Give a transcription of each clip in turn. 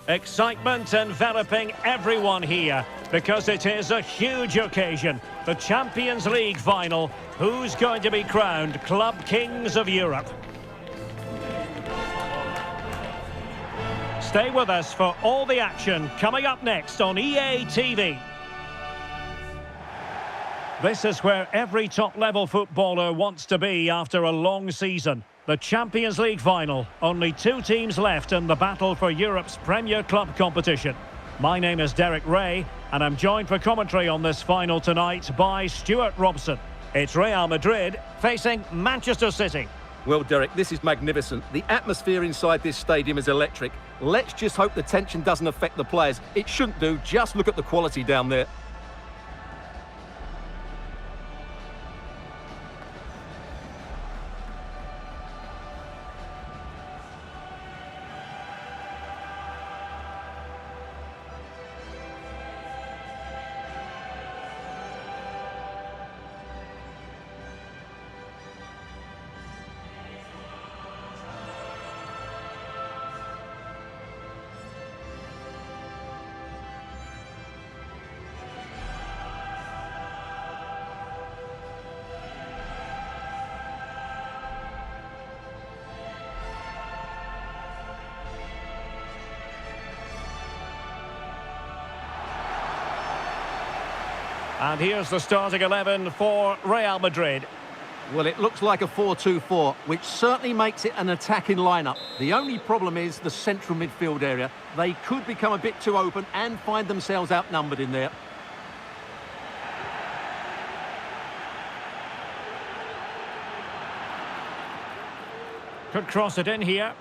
Excitement enveloping everyone here because it is a huge occasion. The Champions League final. Who's going to be crowned Club Kings of Europe? Stay with us for all the action coming up next on EA TV. This is where every top-level footballer wants to be after a long season. The Champions League final. Only two teams left in the battle for Europe's Premier Club competition. My name is Derek Ray, and I'm joined for commentary on this final tonight by Stuart Robson. It's Real Madrid facing Manchester City. Well, Derek, this is magnificent. The atmosphere inside this stadium is electric. Let's just hope the tension doesn't affect the players. It shouldn't do. Just look at the quality down there. And here's the starting 11 for Real Madrid. Well, it looks like a 4-2-4, which certainly makes it an attacking lineup. The only problem is the central midfield area. They could become a bit too open and find themselves outnumbered in there. Could cross it in here.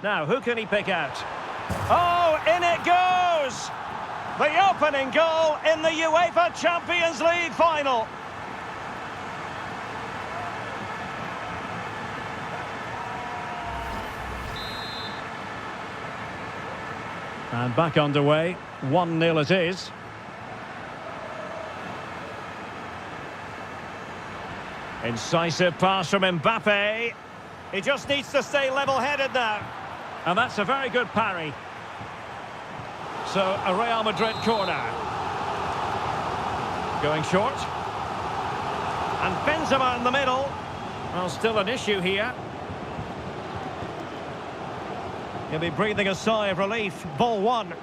Now, who can he pick out? Oh, in it goes! The opening goal in the UEFA Champions League final. And back underway, 1-0 it is. Incisive pass from Mbappe. He just needs to stay level-headed now. And that's a very good parry. So, a Real Madrid corner. Going short. And Benzema in the middle. Well, still an issue here. He'll be breathing a sigh of relief. Ball one.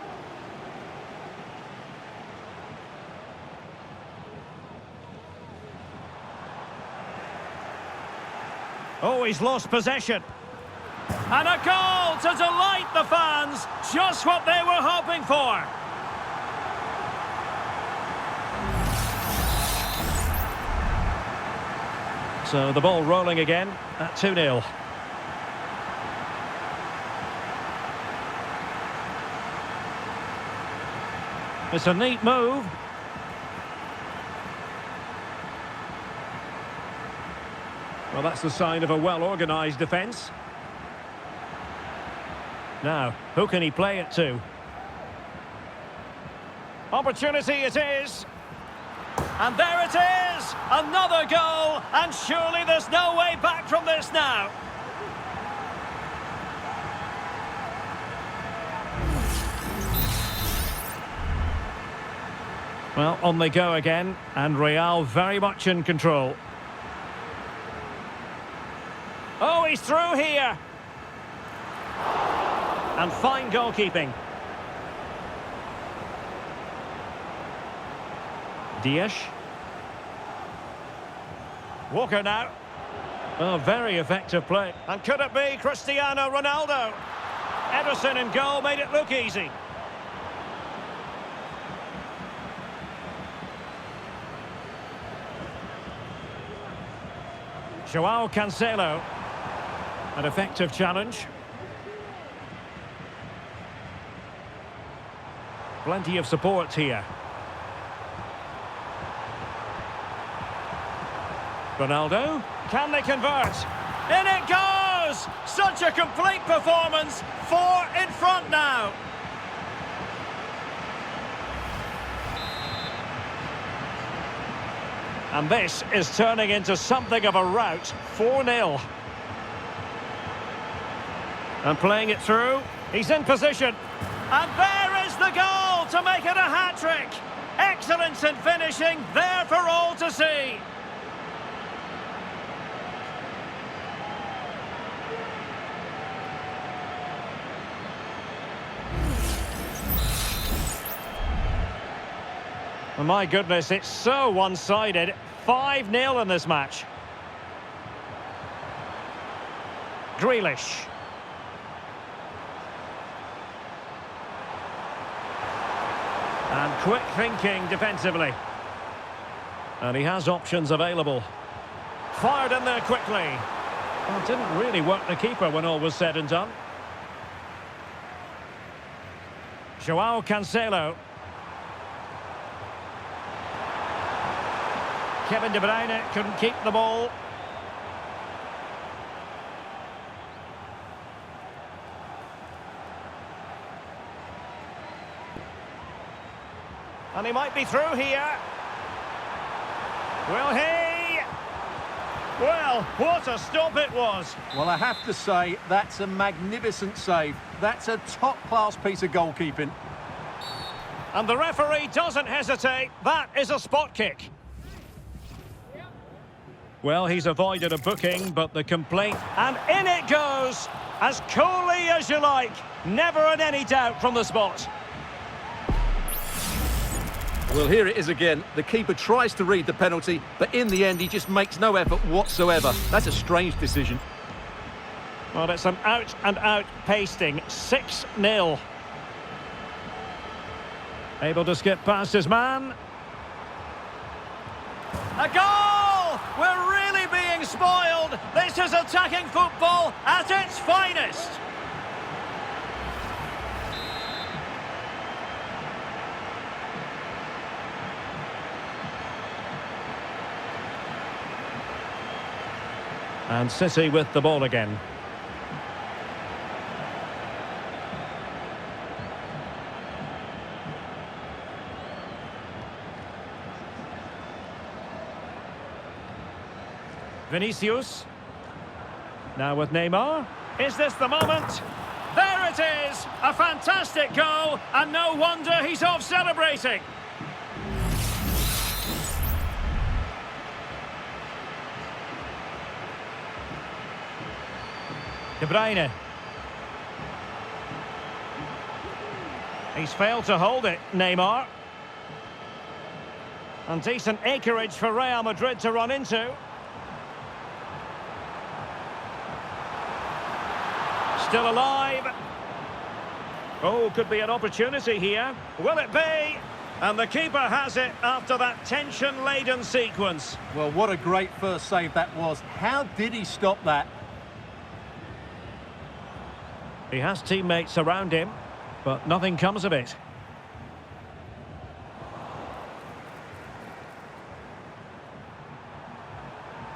Oh, he's lost possession. And a goal to delight the fans. Just what they were hoping for. So the ball rolling again at 2-0. It's a neat move. Well, that's the sign of a well-organised defence. Now, who can he play it to? Opportunity it is. And there it is! Another goal! And surely there's no way back from this now. Well, on they go again. And Real very much in control. Oh, he's through here! And fine goalkeeping. Diaz. Walker now. Oh, very effective play. And could it be Cristiano Ronaldo? Ederson in goal made it look easy. Joao Cancelo. An effective challenge. Plenty of support here. Ronaldo. Can they convert? In it goes! Such a complete performance. 4 in front now. And this is turning into something of a rout. 4-0. And playing it through. He's in position. And there is the goal to make it a hat-trick. Excellence in finishing, there for all to see. Oh, my goodness, it's so one-sided. 5-0 in this match. Grealish. And quick thinking defensively. And he has options available. Fired in there quickly. Well, didn't really work the keeper when all was said and done. João Cancelo. Kevin De Bruyne couldn't keep the ball. And he might be through here. Will he? Well, what a stop it was. Well, I have to say, that's a magnificent save. That's a top-class piece of goalkeeping. And the referee doesn't hesitate. That is a spot kick. Well, he's avoided a booking, but the complaint... And in it goes! As coolly as you like. Never in any doubt from the spot. Well, here it is again. The keeper tries to read the penalty, but in the end, he just makes no effort whatsoever. That's a strange decision. Well, it's an out-and-out pasting. 6-0. Able to skip past his man. A goal! We're really being spoiled. This is attacking football at its finest. And City with the ball again. Vinicius. Now with Neymar. Is this the moment? There it is! A fantastic goal, and no wonder he's off celebrating. De Bruyne. He's failed to hold it, Neymar. And decent acreage for Real Madrid to run into. Still alive. Oh, could be an opportunity here. Will it be? And the keeper has it after that tension-laden sequence. Well, what a great first save that was. How did he stop that? He has teammates around him, but nothing comes of it.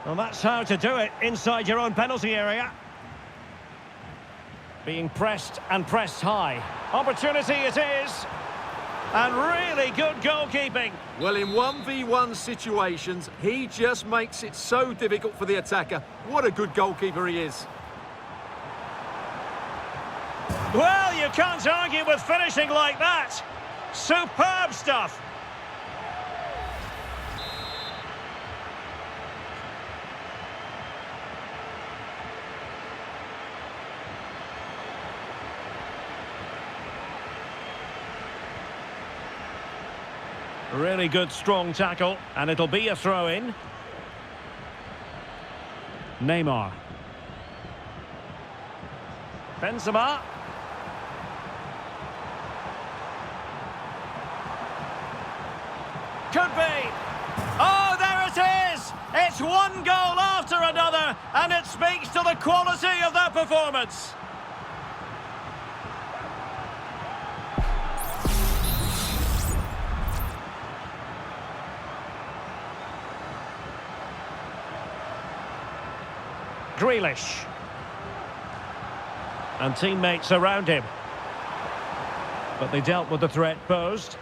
Well, that's how to do it inside your own penalty area. Being pressed and pressed high. Opportunity it is. And really good goalkeeping. Well, in 1v1 situations, he just makes it so difficult for the attacker. What a good goalkeeper he is. Well, you can't argue with finishing like that. Superb stuff. Really good, strong tackle, and it'll be a throw-in. Neymar. Benzema. Could be. Oh, there it is! It's one goal after another, and it speaks to the quality of that performance. Grealish. And teammates around him. But they dealt with the threat posed.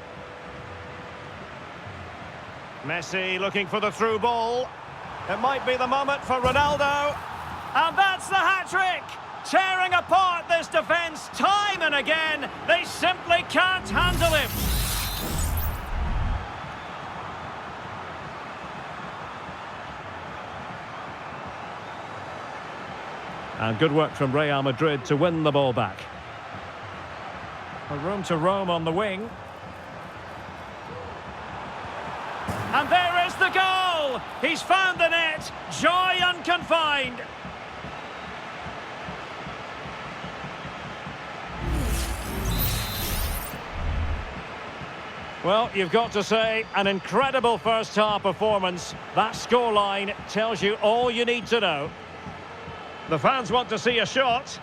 Messi looking for the through ball. It might be the moment for Ronaldo. And that's the hat-trick! tearing apart this defence time and again. They simply can't handle him. And good work from Real Madrid to win the ball back. A room to roam on the wing. And there is the goal! He's found the net. Joy unconfined. Well, you've got to say, an incredible first-half performance. That scoreline tells you all you need to know. The fans want to see a shot.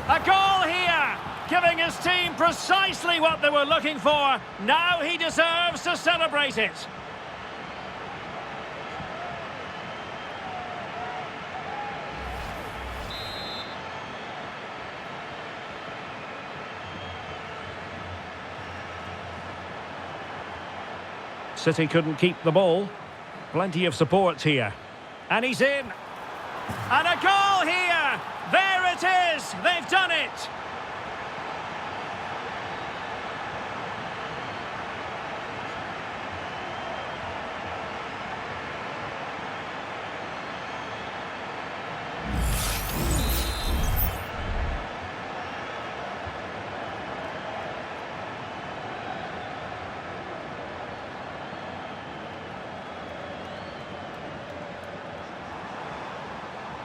A goal here! Giving his team precisely what they were looking for. Now he deserves to celebrate it. City couldn't keep the ball. Plenty of support here. And he's in. And a goal here! There it is! They've done it!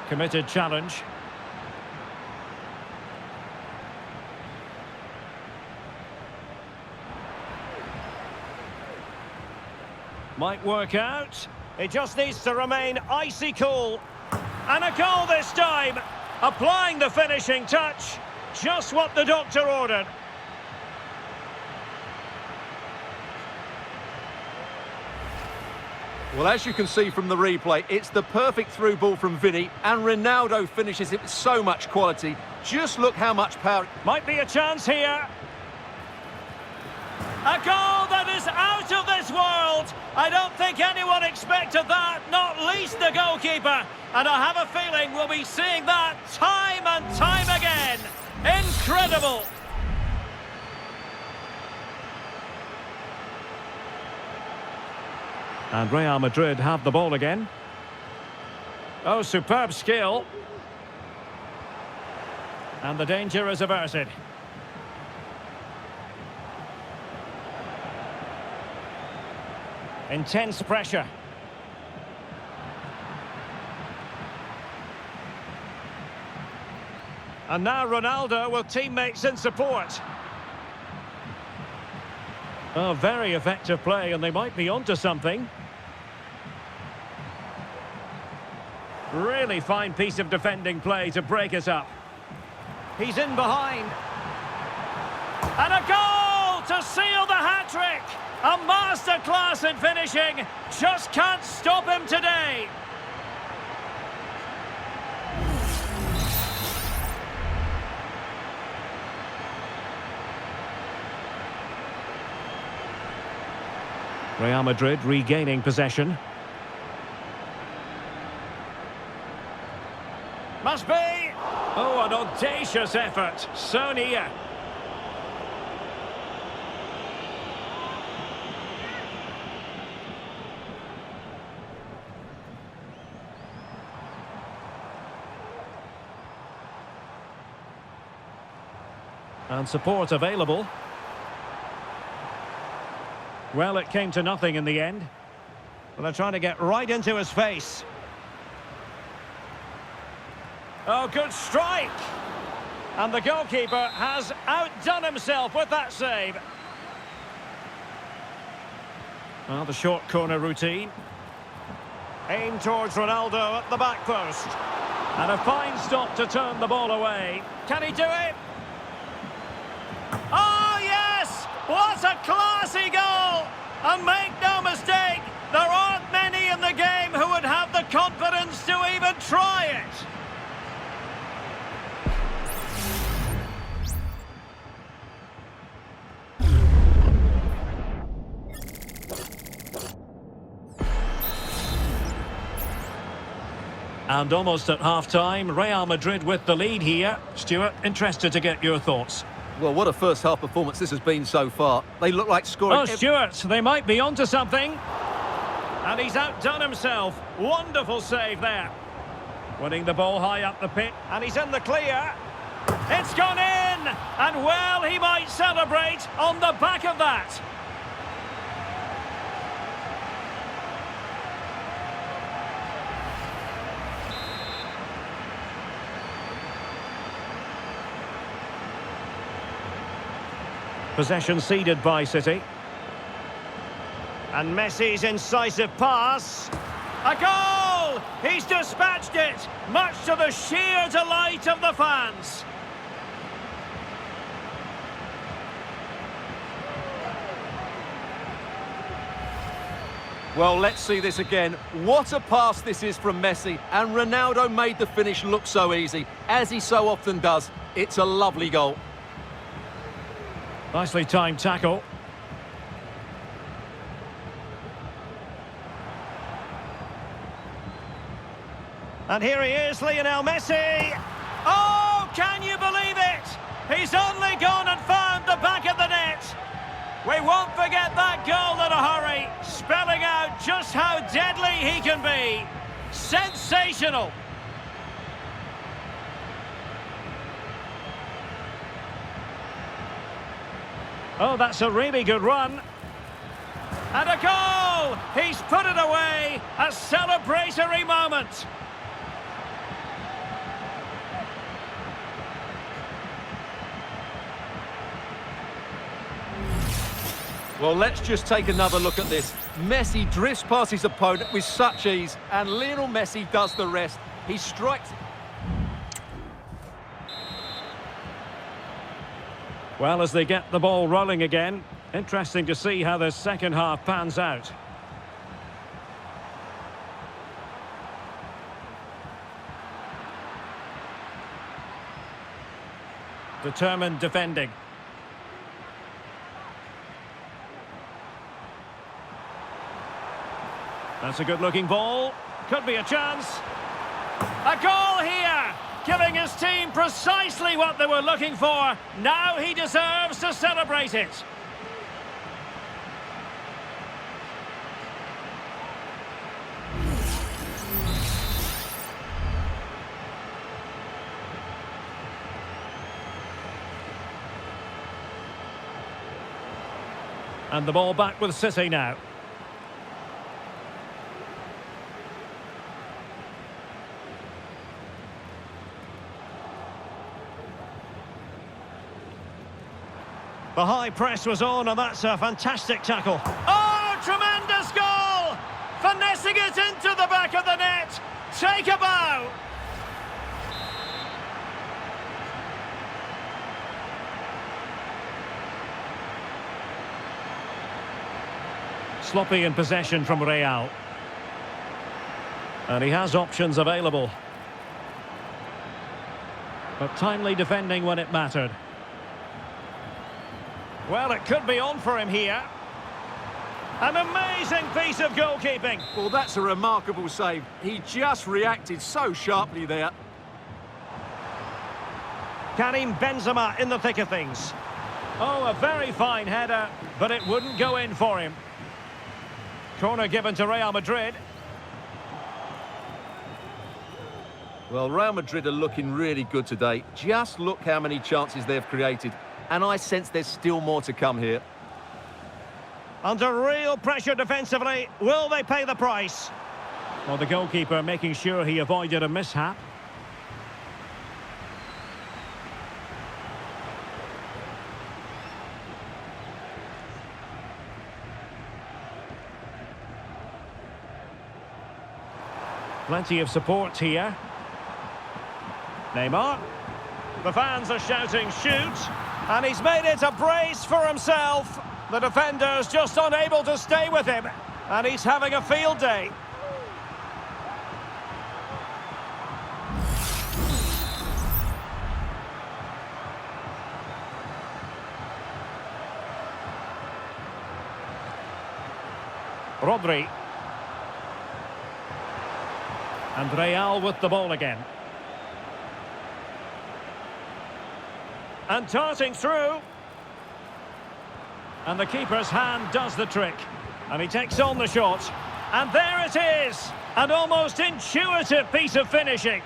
Committed challenge. Might work out. It just needs to remain icy cool. And a goal this time. Applying the finishing touch. Just what the doctor ordered. Well, as you can see from the replay, it's the perfect through ball from Vinny, and Ronaldo finishes it with so much quality. Just look how much power... Might be a chance here. A goal that is out of this world. I don't think anyone expected that, not least the goalkeeper. And I have a feeling we'll be seeing that time and time again. Incredible. And Real Madrid have the ball again. Oh, superb skill. And the danger is averted. Intense pressure. And now Ronaldo with teammates in support. Oh, very effective play, and they might be onto something. Really fine piece of defending play to break us up. He's in behind. And a goal to seal the hat-trick! A masterclass in finishing. Just can't stop him today. Real Madrid regaining possession. Must be! Oh, an audacious effort. So near. And support available. Well, it came to nothing in the end. But they're trying to get right into his face. Oh, good strike! And the goalkeeper has outdone himself with that save. Well, the short corner routine. Aim towards Ronaldo at the back post. And a fine stop to turn the ball away. Can he do it? Oh, yes! What a classy goal! And make no mistake, there aren't many in the game who would have the confidence to even try it. And almost at half-time, Real Madrid with the lead here. Stuart, interested to get your thoughts. Well, what a first-half performance this has been so far. They look like scoring... Oh, Stuart, they might be onto something. And he's outdone himself. Wonderful save there. Winning the ball high up the pitch. And he's in the clear. It's gone in! And, well, he might celebrate on the back of that. Possession ceded by City. And Messi's incisive pass. A goal! He's dispatched it, much to the sheer delight of the fans. Well, let's see this again. What a pass this is from Messi. And Ronaldo made the finish look so easy, as he so often does. It's a lovely goal. Nicely timed tackle. And here he is, Lionel Messi. Oh, can you believe it? He's only gone and found the back of the net. We won't forget that goal in a hurry, spelling out just how deadly he can be. Sensational. Oh, that's a really good run. And a goal! He's put it away. A celebratory moment. Well, let's just take another look at this. Messi drifts past his opponent with such ease, and Lionel Messi does the rest. He strikes... Well, as they get the ball rolling again, interesting to see how the second half pans out. Determined defending. That's a good-looking ball. Could be a chance. A goal here! Giving his team precisely what they were looking for. Now he deserves to celebrate it. And the ball back with City now. The high press was on, and that's a fantastic tackle. Oh, tremendous goal! Finessing it into the back of the net. Take a bow. Sloppy in possession from Real. And he has options available. But timely defending when it mattered. Well, it could be on for him here. An amazing piece of goalkeeping. Well, that's a remarkable save. He just reacted so sharply there. Karim Benzema in the thick of things. Oh, a very fine header, but it wouldn't go in for him. Corner given to Real Madrid. Well, Real Madrid are looking really good today. Just look how many chances they've created. And I sense there's still more to come here. Under real pressure defensively, will they pay the price? Well, the goalkeeper making sure he avoided a mishap. Plenty of support here. Neymar. The fans are shouting, shoot! And he's made it a brace for himself. The defender's just unable to stay with him. And he's having a field day. Rodri. And Real with the ball again. And darting through. And the keeper's hand does the trick. And he takes on the shot. And there it is! An almost intuitive piece of finishing.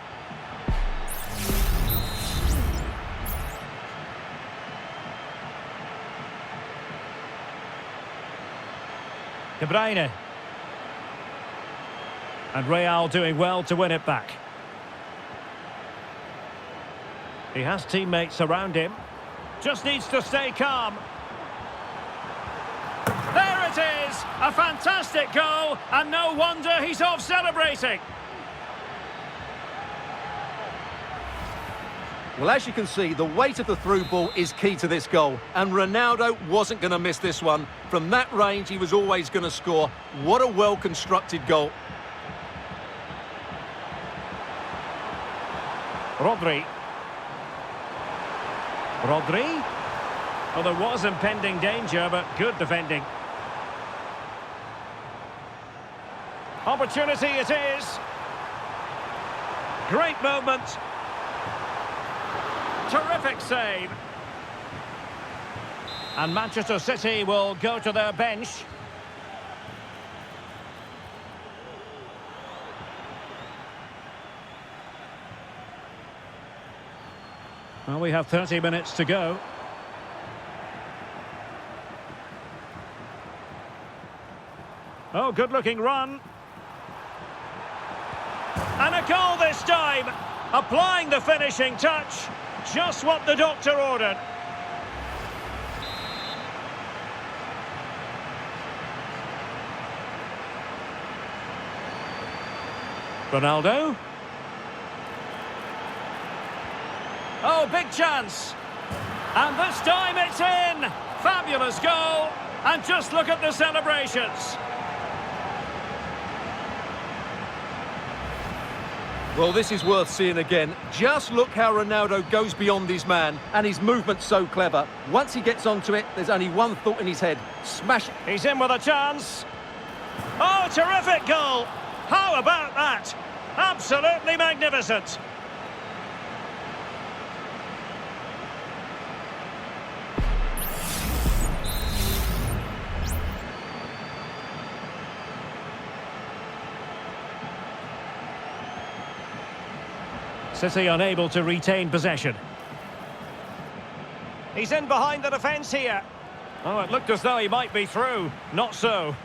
De Bruyne. And Real doing well to win it back. He has teammates around him. Just needs to stay calm. There it is! A fantastic goal, and no wonder he's off celebrating. Well, as you can see, the weight of the through ball is key to this goal, and Ronaldo wasn't going to miss this one. From that range, he was always going to score. What a well-constructed goal. Rodri. Well, there was impending danger, but good defending. Opportunity it is. Great moment. Terrific save. And Manchester City will go to their bench. Well, we have 30 minutes to go. Oh, good-looking run. And a goal this time. Applying the finishing touch. Just what the doctor ordered. Ronaldo. Oh, big chance. And this time it's in. Fabulous goal. And just look at the celebrations. Well, this is worth seeing again. Just look how Ronaldo goes beyond his man, and his movement's so clever. Once he gets onto it, there's only one thought in his head. Smash it. He's in with a chance. Oh, terrific goal. How about that? Absolutely magnificent. City unable to retain possession. He's in behind the defence here. Oh, it looked as though he might be through. Not so.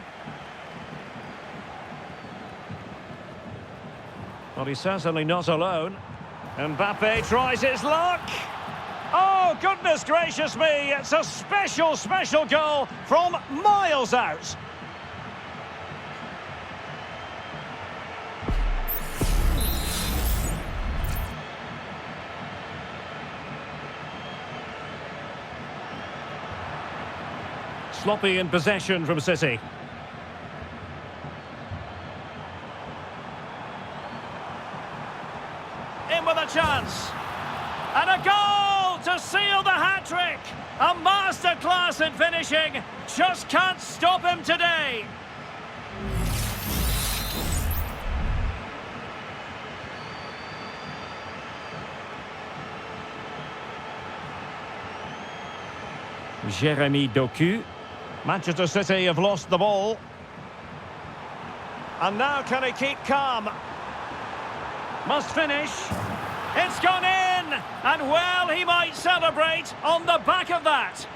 Well, he's certainly not alone. Mbappe tries his luck. Oh, goodness gracious me. It's a special, special goal from miles out. Sloppy in possession from City. In with a chance. And a goal to seal the hat-trick. A masterclass in finishing. Just can't stop him today. Jeremy Doku. Manchester City have lost the ball. And now can he keep calm? Must finish. It's gone in! And well, he might celebrate on the back of that.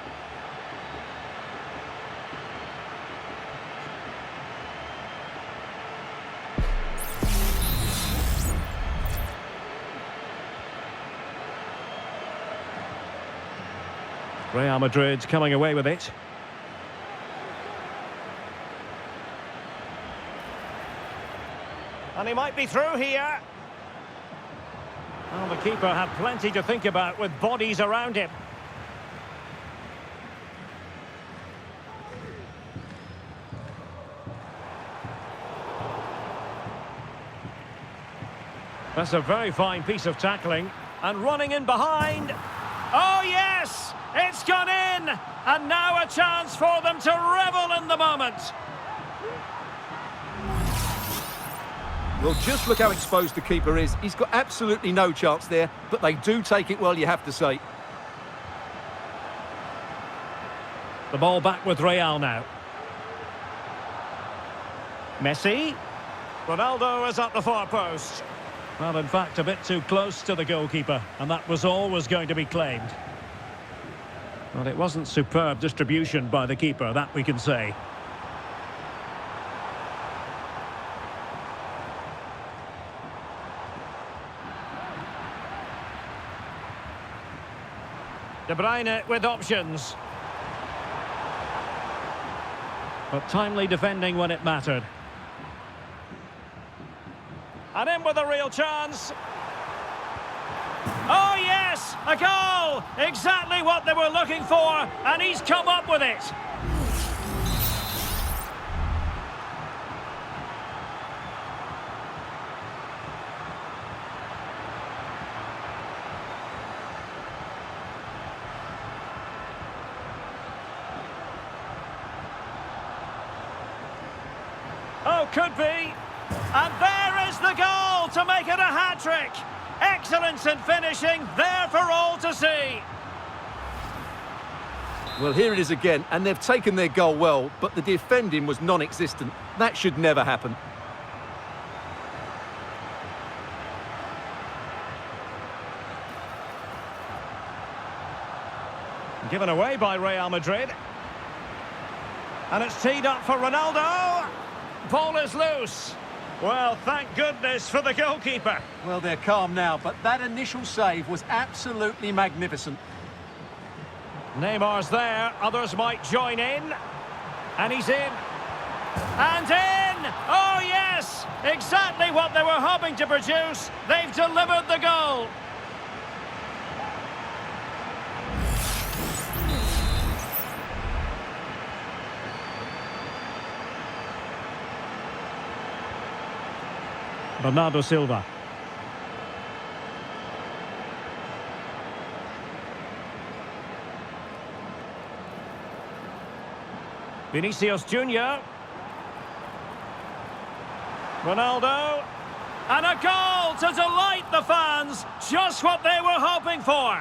Real Madrid coming away with it. And he might be through here. Well, the keeper had plenty to think about with bodies around him. That's a very fine piece of tackling. And running in behind. Oh, yes! It's gone in! And now a chance for them to revel in the moment. Well, just look how exposed the keeper is. He's got absolutely no chance there, but they do take it well, you have to say. The ball back with Real now. Messi. Ronaldo is at the far post. Well, in fact, a bit too close to the goalkeeper, and that was always going to be claimed. Well, it wasn't superb distribution by the keeper, that we can say. De Bruyne with options. But timely defending when it mattered. And in with a real chance. Oh yes, a goal! Exactly what they were looking for, and he's come up with it. Oh, could be. And there is the goal to make it a hat-trick. Excellence in finishing, there for all to see. Well, here it is again, and they've taken their goal well, but the defending was non-existent. That should never happen. Given away by Real Madrid. And it's teed up for Ronaldo. Ball is loose. Well, thank goodness for the goalkeeper. Well, they're calm now, but that initial save was absolutely magnificent. Neymar's there, others might join in. And he's in. And in! Oh, yes! Exactly what they were hoping to produce. They've delivered the goal. Bernardo Silva. Vinicius Junior. Ronaldo. And a goal to delight the fans. Just what they were hoping for.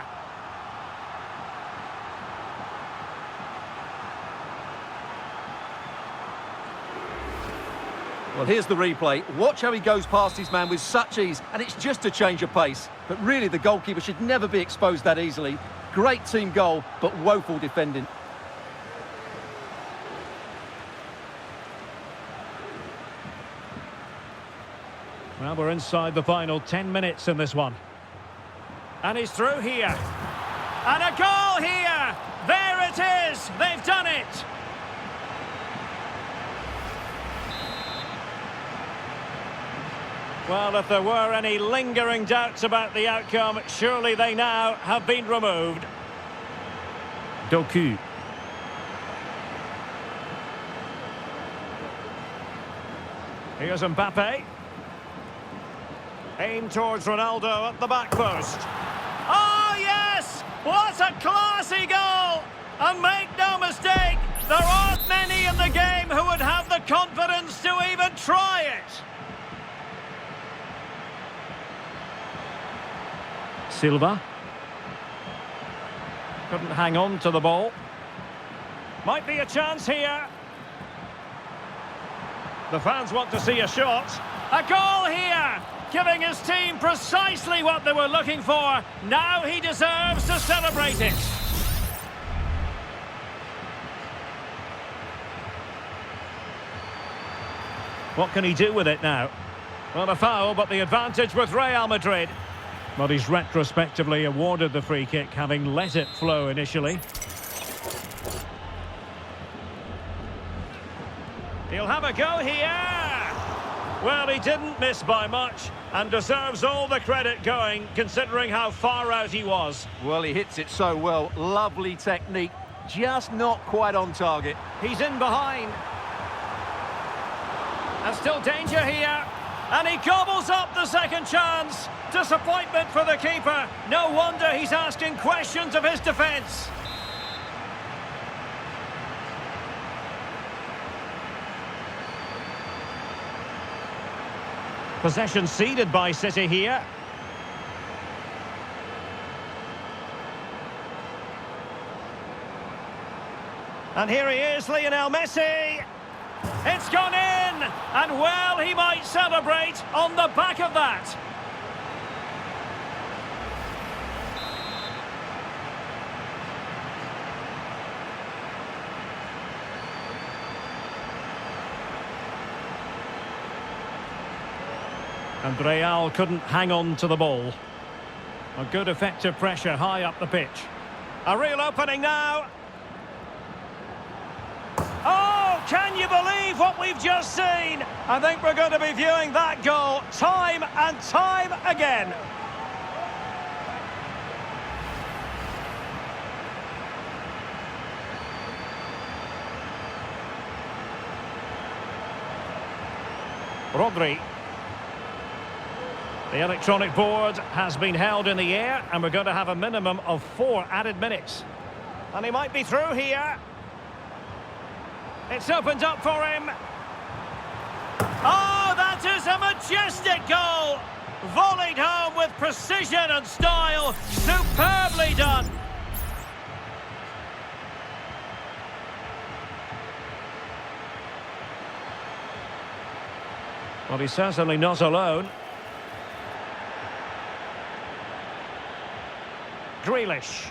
Well, here's the replay. Watch how he goes past his man with such ease, and it's just a change of pace. But really, the goalkeeper should never be exposed that easily. Great team goal, but woeful defending. Well, we're inside the final 10 minutes in this one. And he's through here. And a goal here! There it is! They've done it! Well, if there were any lingering doubts about the outcome, surely they now have been removed. Doku. Here's Mbappe. Aim towards Ronaldo at the back post. Oh, yes! What a classy goal! And make no mistake, there aren't many in the game who would have the confidence to even try it. Silva. Couldn't hang on to the ball. Might be a chance here. The fans want to see a shot. A goal here! Giving his team precisely what they were looking for. Now he deserves to celebrate it. What can he do with it now? Well, a foul, but the advantage with Real Madrid. But he's retrospectively awarded the free kick, having let it flow initially. He'll have a go here. Well, he didn't miss by much and deserves all the credit going, considering how far out he was. Well, he hits it so well. Lovely technique, just not quite on target. He's in behind. And still danger here. And he gobbles up the second chance. Disappointment for the keeper. No wonder he's asking questions of his defence. Possession ceded by City here. And here he is, Lionel Messi. It's gone in! And well, he might celebrate on the back of that. And Real couldn't hang on to the ball. A good effective pressure high up the pitch. A real opening now. Oh, can you believe what we've just seen? I think we're going to be viewing that goal time and time again. Rodri. The electronic board has been held in the air, and we're going to have a minimum of 4 added minutes. And he might be through here. It's opened up for him. Oh, that is a majestic goal! Volleyed home with precision and style. Superbly done. Well, he's certainly not alone. Grealish.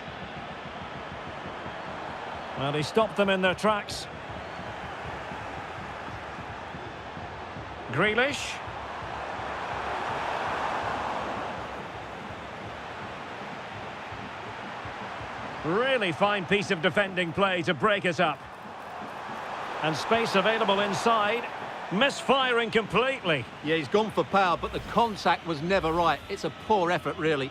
Well, he stopped them in their tracks. Grealish. Really fine piece of defending play to break it up. And space available inside. Misfiring completely. Yeah, he's gone for power, but the contact was never right. It's a poor effort, really.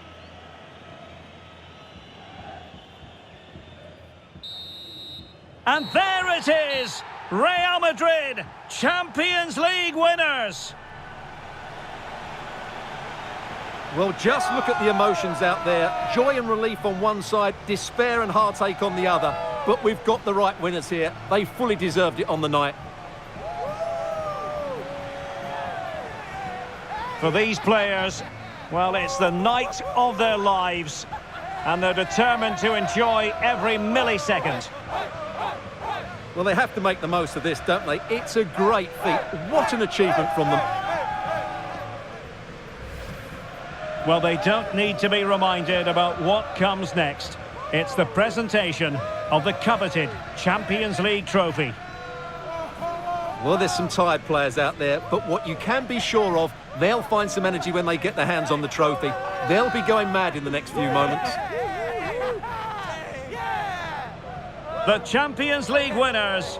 And there it is! Real Madrid, Champions League winners! Well, just look at the emotions out there. Joy and relief on one side, despair and heartache on the other. But we've got the right winners here. They fully deserved it on the night. For these players, well, it's the night of their lives. And they're determined to enjoy every millisecond. Well, they have to make the most of this, don't they? It's a great feat. What an achievement from them. Well, they don't need to be reminded about what comes next. It's the presentation of the coveted Champions League trophy. Well, there's some tired players out there, but what you can be sure of, they'll find some energy when they get their hands on the trophy. They'll be going mad in the next few moments. The Champions League winners,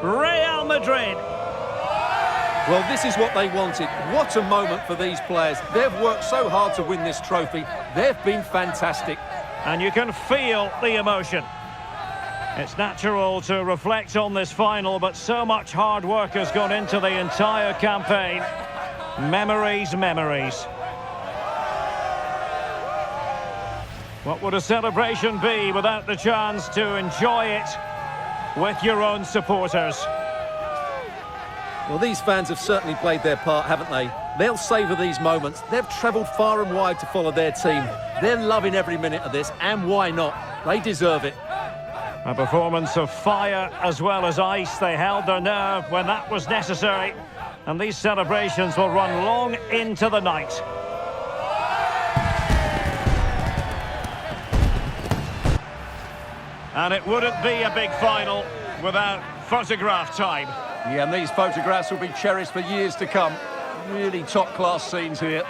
Real Madrid. Well, this is what they wanted. What a moment for these players. They've worked so hard to win this trophy. They've been fantastic. And you can feel the emotion. It's natural to reflect on this final, but so much hard work has gone into the entire campaign. Memories, memories. What would a celebration be without the chance to enjoy it with your own supporters? Well, these fans have certainly played their part, haven't they? They'll savour these moments. They've travelled far and wide to follow their team. They're loving every minute of this, and why not? They deserve it. A performance of fire as well as ice. They held their nerve when that was necessary. And these celebrations will run long into the night. And it wouldn't be a big final without photograph time. Yeah, and these photographs will be cherished for years to come. Really top-class scenes here.